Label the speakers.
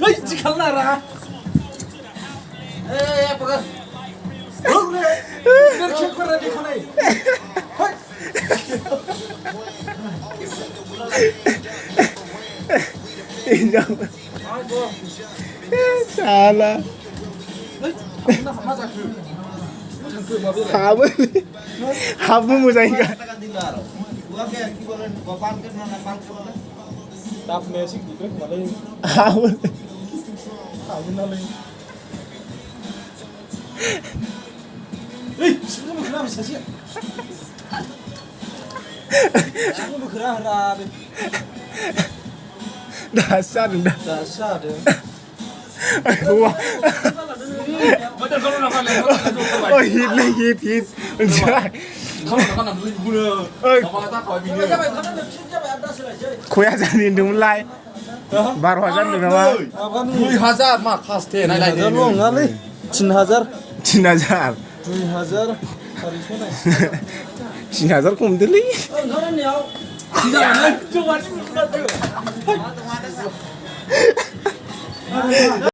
Speaker 1: Ê, chị khắn là ra. Ê, bác ơi. Đúng đấy. Nó chết qua ra đi con này. Hây. Ai cô?
Speaker 2: Salah.
Speaker 1: Đấy, nó không ra cử. Thằng cử mà biết là.
Speaker 2: Habu. Habu muzaika.
Speaker 1: Đạp mẹ xích đi trước mà lên.
Speaker 2: Habu.
Speaker 1: Thảo bên nó lên. Ê, xuống một khả mà sẽ xịa. Xuống một khả ra đi.
Speaker 2: Dasar dah.
Speaker 1: Đã xa được.
Speaker 2: Wah.
Speaker 1: Bây giờ con nó còn lại.
Speaker 2: Oh hit lagi hit. Anjay.
Speaker 1: Không nó còn nằm lên bù nơ.
Speaker 2: Ơi.
Speaker 1: Nó ta khỏi bình nơ.
Speaker 2: Khoya janin dum lai. Baru hajan dum nama.
Speaker 1: 2000 मा खास थे नाय नाय
Speaker 3: हजार नङालै 3000
Speaker 2: Cinazar.
Speaker 3: 2000 सारिस' नाय
Speaker 2: 3000 खमदोलै.
Speaker 1: 진짜 안 해. 좀 많이